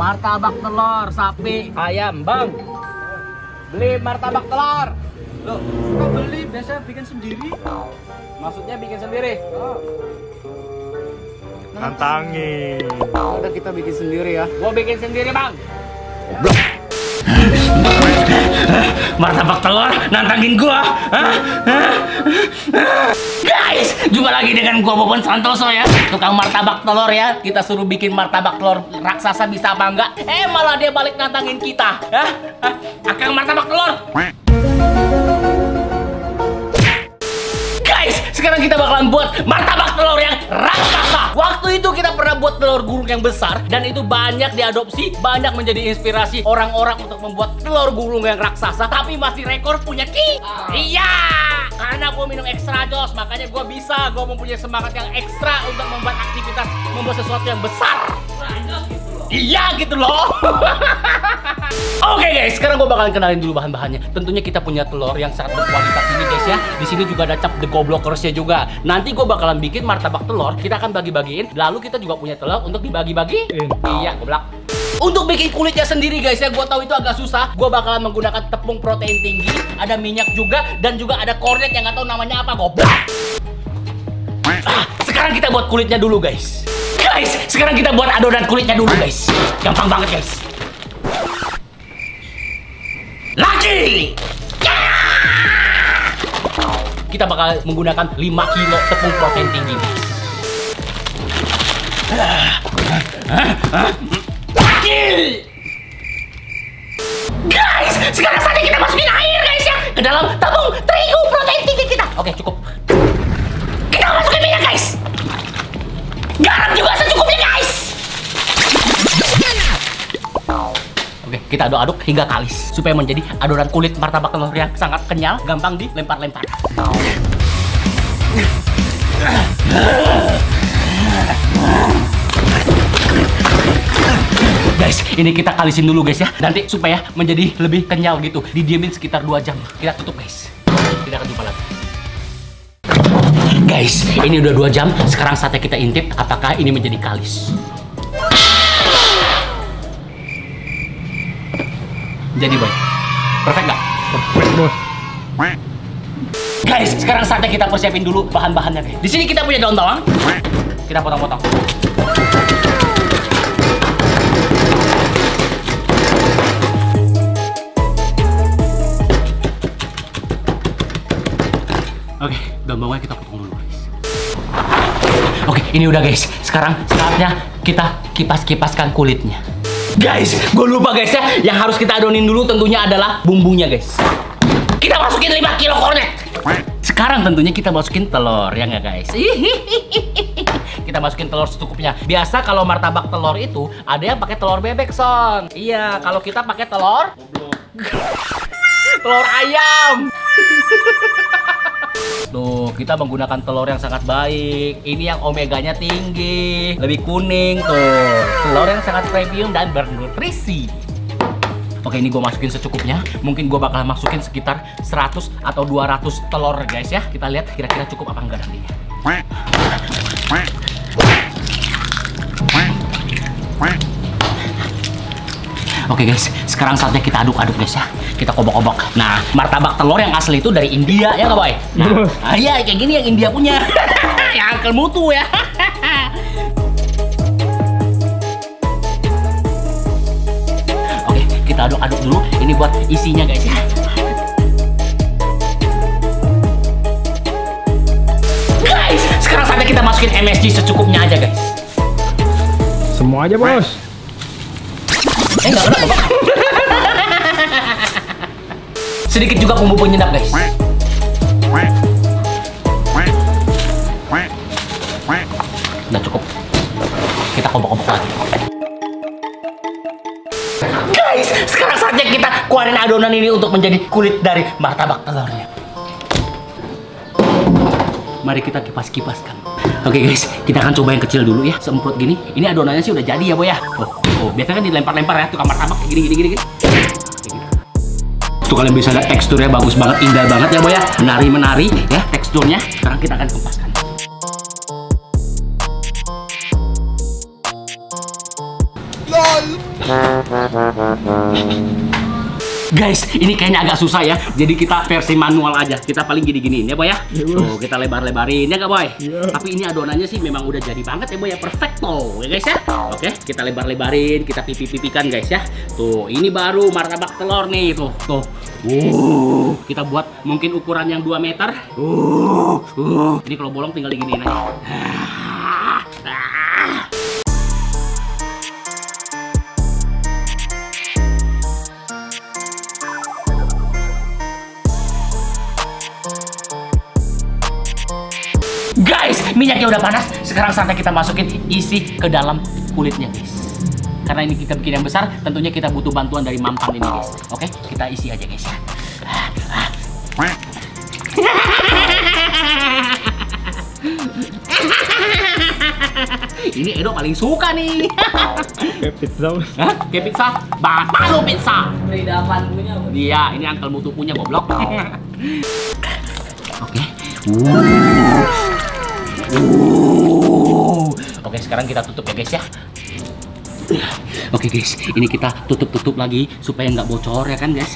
Martabak telur, sapi, ayam, bang. Beli martabak telur. Loh, kok beli? Biasa bikin sendiri. Maksudnya bikin sendiri? Nantangin. Udah kita bikin sendiri ya. Gua bikin sendiri, bang. Martabak telur nantangin gua. Guys, jumpa lagi dengan gua Bobon Santoso ya, tukang martabak telur ya. Kita suruh bikin martabak telur raksasa, bisa apa enggak? Malah dia balik nantangin kita. Akang martabak telur. Guys, sekarang kita bakalan buat martabak telur yang raksasa. Waktu itu kita pernah buat telur gulung yang besar dan itu banyak diadopsi, banyak menjadi inspirasi orang-orang untuk membuat telur gulung yang raksasa. Tapi masih rekor punya Ki. Iya, karena gue minum ekstra jos, makanya gue bisa, gue mempunyai semangat yang ekstra untuk membuat aktivitas, membuat sesuatu yang besar. Iya gitu loh. Oke guys, sekarang gue bakalan kenalin dulu bahan-bahannya. Tentunya kita punya telur yang sangat berkualitas ini guys ya. Di sini juga ada cap the goblokersnya juga. Nanti gue bakalan bikin martabak telur, kita akan bagi-bagiin. Lalu kita juga punya telur untuk dibagi-bagi. Iya, goblok. Untuk bikin kulitnya sendiri guys ya, gue tahu itu agak susah. Gue bakalan menggunakan tepung protein tinggi, ada minyak juga, dan juga ada kornet yang nggak tahu namanya apa, goblok. Sekarang kita buat kulitnya dulu guys. Guys, sekarang kita buat adonan kulitnya dulu guys. Gampang banget guys. Lagi. Kita bakal menggunakan 5 kilo tepung protein tinggi. Lagi. Guys, sekarang saatnya kita masukin air guys ya ke dalam tepung terigu protein tinggi kita. Oke, cukup. Kita masukin minyak guys. Garam juga secukupnya guys. Oke, kita aduk-aduk hingga kalis supaya menjadi adonan kulit martabak telur yang sangat kenyal, gampang dilempar-lempar. Guys, ini kita kalisin dulu guys ya. Nanti supaya menjadi lebih kenyal gitu. Didiemin sekitar 2 jam. Kita tutup guys. Kita akan jumpa lagi. Guys, ini udah 2 jam. Sekarang saatnya kita intip apakah ini menjadi kalis. Jadi boy, perfect nggak? Perfect bos. Guys, sekarang saatnya kita persiapin dulu bahan-bahannya guys. Di sini kita punya daun bawang. Kita potong-potong. Oke, daun bawangnya kita potong dulu guys. Oke, ini udah guys. Sekarang saatnya kita kipas-kipaskan kulitnya. Guys, gue lupa guys ya. Yang harus kita adonin dulu tentunya adalah bumbunya guys. Kita masukin 5 kilo kornet. Sekarang tentunya kita masukin telur, ya nggak guys? Kita masukin telur secukupnya. Biasa kalau martabak telur itu ada yang pakai telur bebek son. Iya, kalau kita pakai telur telur ayam. Tuh, kita menggunakan telur yang sangat baik. Ini yang omeganya tinggi, lebih kuning tuh. Telur yang sangat premium dan bernutrisi. Oke, ini gue masukin secukupnya. Mungkin gue bakal masukin sekitar 100 atau 200 telur guys ya. Kita lihat kira-kira cukup apa enggak nantinya. Oke guys, sekarang saatnya kita aduk-aduk guys ya. Kita kobok-kobok. Nah, martabak telur yang asli itu dari India ya nggak boy? Nah, iya kayak gini yang India punya. Yang Uncle Mutu ya. Oke, kita aduk-aduk dulu. Ini buat isinya guys ya. Guys, sekarang saatnya kita masukin MSG secukupnya aja guys. Semua aja bos. Enggak kena bapak. Sedikit juga bumbu penyedap guys. Udah cukup. Kita kobok-kobok lagi. Guys, sekarang saatnya kita keluarin adonan ini untuk menjadi kulit dari martabak telurnya. Mari kita kipas-kipaskan. Oke guys, kita akan coba yang kecil dulu ya, semprot gini. Ini adonannya sih udah jadi ya boy ya. Oh, biasanya kan dilempar-lempar ya, tukang martabak gini. Tuh kalian bisa lihat teksturnya bagus banget, indah banget ya boy ya. Menari-menari ya teksturnya. Sekarang kita akan kempaskan. LOL. Guys, ini kayaknya agak susah ya. Jadi kita versi manual aja. Kita paling gini-giniin ya, Boy ya. Tuh, kita lebar-lebarin ya, nggak, Boy? Tapi ini adonannya sih memang udah jadi banget ya, Boy ya. Perfecto, ya guys ya. Oke, kita lebar-lebarin, kita pipi-pipikan guys ya. Tuh, ini baru martabak telur nih, tuh. Kita buat mungkin ukuran yang 2 meter. Ini kalau bolong tinggal diginiin aja. Guys, minyaknya udah panas. Sekarang saatnya kita masukin isi ke dalam kulitnya, guys. Karena ini kita bikin yang besar, tentunya kita butuh bantuan dari mampan ini, guys. Oke, kita isi aja, guys ya. Ini Edo paling suka nih. Kayak pizza. Hah? Kayak pizza? Bapak lo pizza. Lidapan punya. Iya, ini Uncle Mutu punya, goblok. Oke. Oke, sekarang kita tutup ya guys ya. Oke guys, ini kita tutup lagi supaya nggak bocor ya kan guys.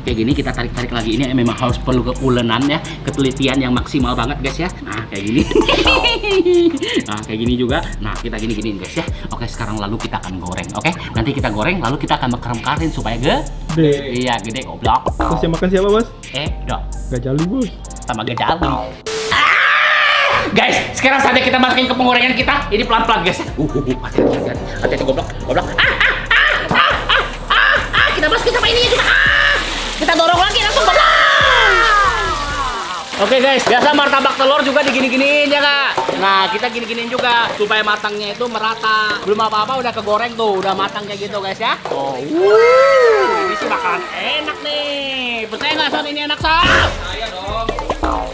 Kayak gini kita tarik lagi. Ini memang harus perlu keulenan ya, ketelitian yang maksimal banget guys ya. Kayak gini. Kayak gini juga. Nah, kita gini-giniin guys ya. Oke, sekarang lalu kita akan goreng. Oke, nanti kita goreng lalu kita akan mekarin supaya gede. Iya, gede goblok. Terus yang makan siapa, Bos? Dok. Gajali, Bos. Sama gajali. Guys, sekarang saatnya kita masukin ke penggorengan kita. Ini pelan-pelan guys. Hati-hati goblok. Kita masukin sama ini juga. Kita dorong lagi langsung goblok. Oke guys, biasa martabak telur juga digini-giniin ya kak. Nah, kita gini-giniin juga supaya matangnya itu merata. Belum apa-apa udah kegoreng tuh, udah matang kayak gitu guys ya. Ini sih bakalan enak nih. Percaya nggak Son ini enak Son? Saya dong.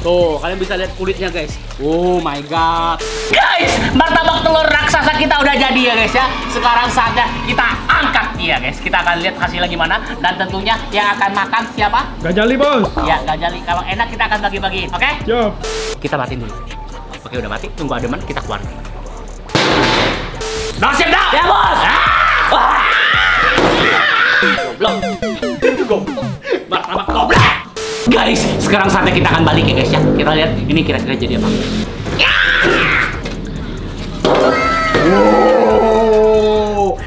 Tuh, kalian bisa lihat kulitnya guys. Oh my god. Guys, martabak telur raksasa kita udah jadi ya guys ya. Sekarang saatnya kita angkat ya guys. Kita akan lihat hasilnya gimana. Dan tentunya yang akan makan siapa? Gajali, Bos. Ya, Gajali. Kalau enak kita akan bagi-bagiin, oke? Siap. Kita matiin dulu. Oke, udah mati. Tunggu ademan, kita keluar. Nah, siap dah! Ya, Bos! Goblok. Martabak goblok. Guys, sekarang saatnya kita akan balik ya guys ya. Kita lihat ini kira-kira jadi apa.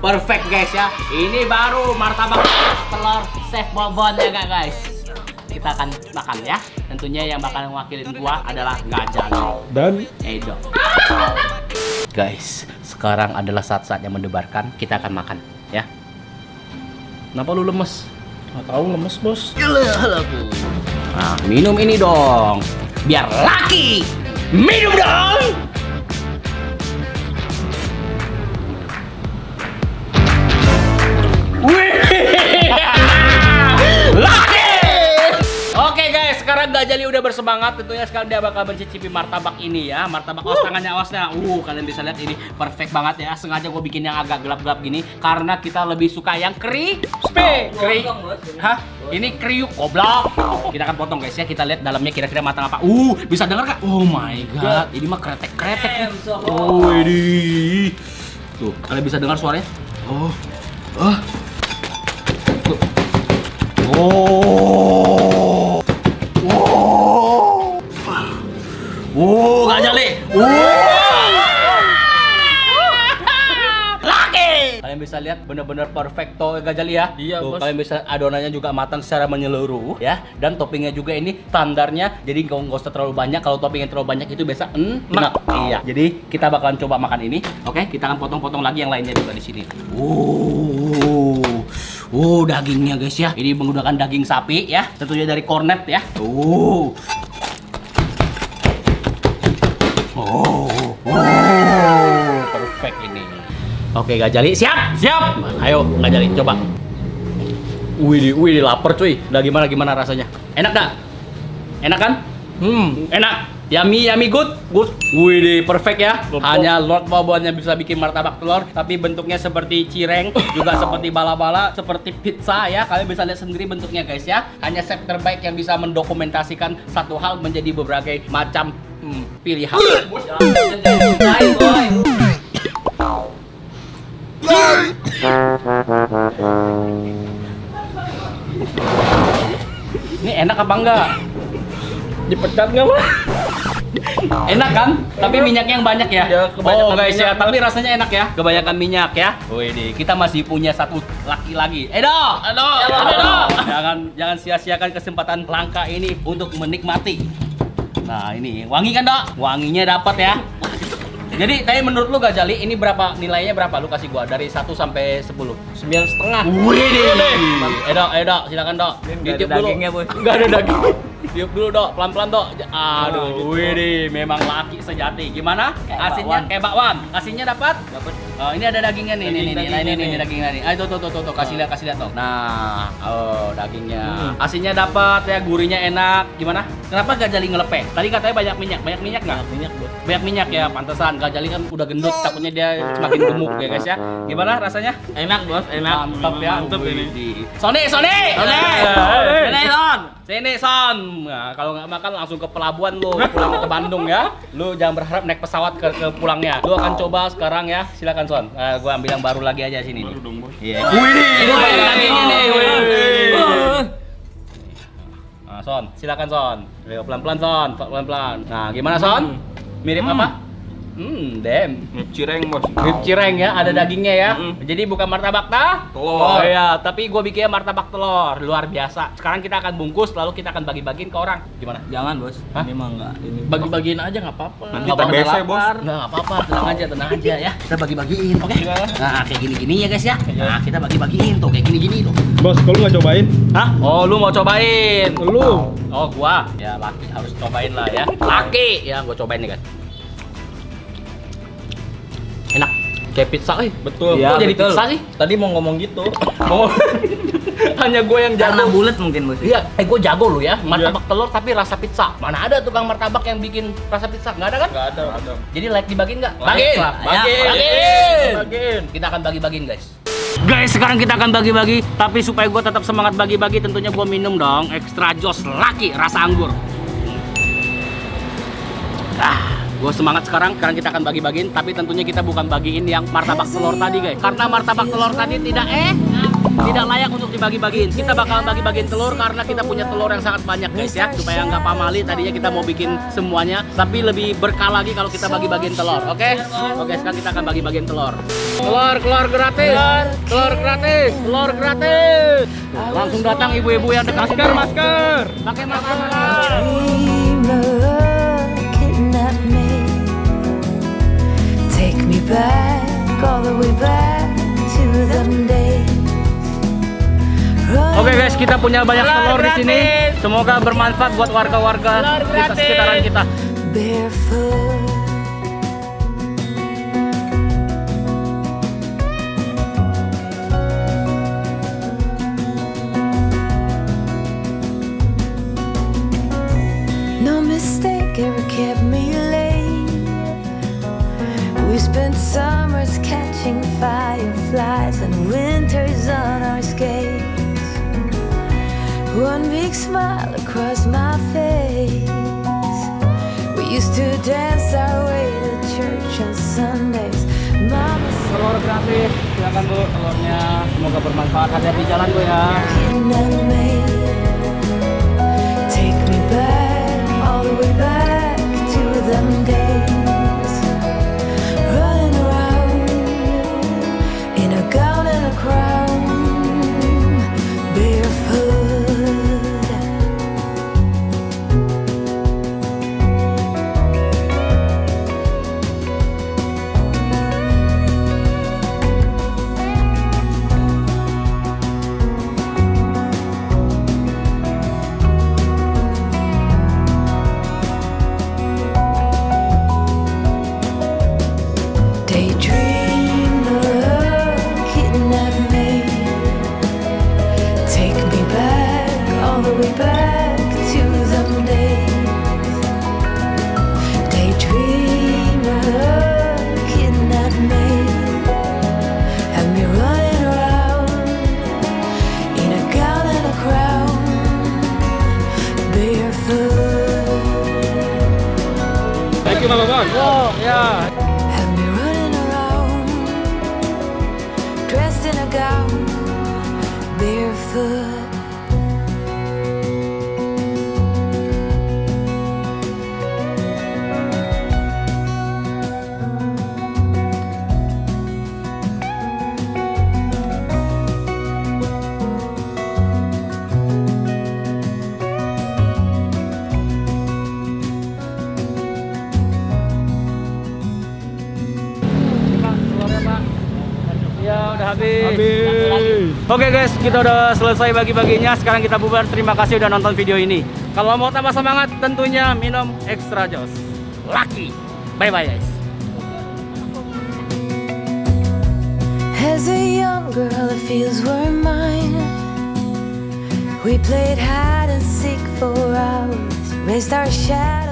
Perfect guys ya. Ini baru martabak telur Chef Bobon ya gak guys. Kita akan makan ya. Tentunya yang bakal mewakilin gua adalah Gajali Dan Edo. Guys, sekarang adalah saat-saat yang mendebarkan. Kita akan makan ya. Kenapa lu lemes? nggak tahu lemes, Bos. Nah, minum ini dong. Biar laki. Minum dong. Laki. Oke guys, sekarang Gajali udah bersemangat. Tentunya sekarang dia bakal mencicipi martabak ini ya. Martabak awas tangannya, awasnya. Kalian bisa lihat ini perfect banget ya. Sengaja gue bikin yang agak gelap-gelap gini karena kita lebih suka yang crispy. Hah? Ini kriuk goblok. Kita akan potong guys ya. Kita lihat dalamnya kira-kira matang apa. Bisa dengar kak? Oh my god. Ini mah kretek-kretek. Oh ini. Tuh, kalian bisa dengar suaranya? Gajali. Laki. Kalian bisa lihat bener-bener perfecto Gajali ya. Iya, Bos. Kalian bisa adonannya juga matang secara menyeluruh ya. Dan toppingnya juga ini standarnya. Jadi nggak usah terlalu banyak. Kalau toppingnya terlalu banyak itu biasa enak. Iya. Jadi kita bakalan coba makan ini. Oke, kita akan potong-potong lagi yang lainnya juga di sini. Dagingnya guys ya. Ini menggunakan daging sapi ya. Tentunya dari Cornet ya. Perfect ini. Oke Gajali, siap? Siap. Ayo Gajali coba. Wih, lapar cuy. Udah gimana rasanya? Enak gak? Enak kan? Enak. Yummy, good. Wih, perfect ya. Hanya Lord Bobonnya bisa bikin martabak telur, tapi bentuknya seperti cireng, juga seperti bala-bala, seperti pizza ya. Kalian bisa lihat sendiri bentuknya guys ya. Hanya chef terbaik yang bisa mendokumentasikan satu hal menjadi beberapa macam pilihan. Ini enak apa enggak? Dipecat nggak Mas? Enak kan? Tapi minyaknya yang banyak ya? Ya, kebanyakan oh guys minyak, ya, tapi rasanya enak ya? Kebanyakan minyak ya? Wih deh, kita masih punya satu laki lagi. Edo! Jangan sia-siakan kesempatan langka ini untuk menikmati. Nah ini, wangi kan Dok? Wanginya dapat ya? Jadi, tapi menurut lu Gajali, ini berapa nilainya berapa? Lu kasih gua dari 1 sampai 10. 9,5. Wih deh. Edo, silakan Dok. Nggak ada dagingnya, Bos. Enggak ada daging. Tiup dulu Dok, pelan-pelan Dok. Aduh, wih deh, memang laki sejati. Gimana? Asinnya kayak bakwan. Kasihnya dapat? Dapat. Oh, ini ada dagingnya nih, ini dagingnya nih. Ayo tuh, kasih lihat Dok. Nah, oh dagingnya. Asinnya dapat ya, gurihnya enak. Gimana? Kenapa Gajali ngelepeh? Tadi katanya banyak minyak nggak? Minyak, Bos. Banyak minyak ya, pantesan. Gajali kan udah gendut, takutnya dia semakin gemuk ya guys ya. Gimana rasanya? Enak, Bos. Enak. Mantap ya. Mantap ini. Sony. Sini, Son. Sini Son. Nah, kalau nggak makan langsung ke pelabuhan lu, pulang ke Bandung ya. Lu jangan berharap naik pesawat ke pulangnya. Lu akan coba sekarang ya. Silakan Son. Gua ambil yang baru lagi aja sini. Baru dong Bos. Iya. Ini banyak dagingnya nih. Nah, Son, silakan Son. Ayo pelan-pelan Son, pelan-pelan. Nah, gimana Son? Mirip apa? Dem. Mie cireng Bos. Beef cireng ya, ada dagingnya ya. Jadi bukan martabak Telur. Oh iya, tapi gue bikinnya martabak telur, luar biasa. Sekarang kita akan bungkus, lalu kita akan bagi-bagiin ke orang. Gimana? Jangan, Bos. Hah? Ini mah enggak. Ini Bagi-bagiin aja nggak apa-apa. Nanti TBC Bos. Nggak apa-apa, tenang aja ya. Kita bagi-bagiin, oke? Nah, kayak gini-gini ya guys ya. Nah, kita bagi-bagiin tuh, kayak gini-gini tuh. Bos, kalau nggak cobain? Hah? Oh, lu mau cobain? Lu. Oh, gua. Ya, laki harus cobain lah ya. Laki, ya gua cobain nih guys. Enak, kayak pizza, Betul. Kok jadi betul. pizza sih? Tadi mau ngomong gitu. Oh, hanya gue yang Karena jago. bulat mungkin, Bos. Iya, gue jago lu ya. Martabak telur tapi rasa pizza. Mana ada tukang martabak yang bikin rasa pizza? Nggak ada kan? Nggak ada. Jadi like dibagiin nggak? Bagiin. Bagiin. Kita akan bagi-bagiin guys. Guys, sekarang kita akan bagi-bagi. Tapi supaya gue tetap semangat bagi-bagi, tentunya gue minum dong extra jos laki rasa anggur. Gue semangat sekarang kita akan bagi-bagiin. Tapi tentunya kita bukan bagiin yang martabak telur tadi guys. Karena martabak telur tadi tidak layak untuk dibagi-bagiin. Kita bakalan bagi-bagiin telur karena kita punya telur yang sangat banyak guys ya. Supaya nggak pamali, tadinya kita mau bikin semuanya. Tapi lebih berkah lagi kalau kita bagi-bagiin telur, oke? Oke, sekarang kita akan bagi-bagiin telur. Telur gratis. Telur gratis. Langsung datang ibu-ibu yang dekat. Masker. Pakai masker. Kidnap me, take me back, all the way back to them days. Oke guys, kita punya banyak telur di sini. Semoga bermanfaat buat warga-warga di sekitaran kita. Barefoot, no mistake ever kept me late. We spent summers catching fireflies and winters on our skates. One big smile across my face. We used to dance our way to church on Sundays. Mama Telur gratis, silakan Bu telurnya. Semoga bermanfaat. Hati-hati jalan Bu ya. kidnapped me. Take me back, all the way back to them days. Running around in a gown and a crown, barefoot. Daydreamer, kidnap me. Take me back, all the way back to them days. Daydreamer, kidnap me. Have me running around in a gown and a crown, barefoot. Thank you, Bang. Oh ya. Have me running around, dressed in a gown, barefoot. Oke guys, kita udah selesai bagi-baginya. Sekarang kita bubar. Terima kasih udah nonton video ini. Kalau mau tambah semangat, tentunya minum Extra Joss Lucky. Bye-bye guys. As a young girl, the fields were mine. We played hide and seek for hours, raised our shadows.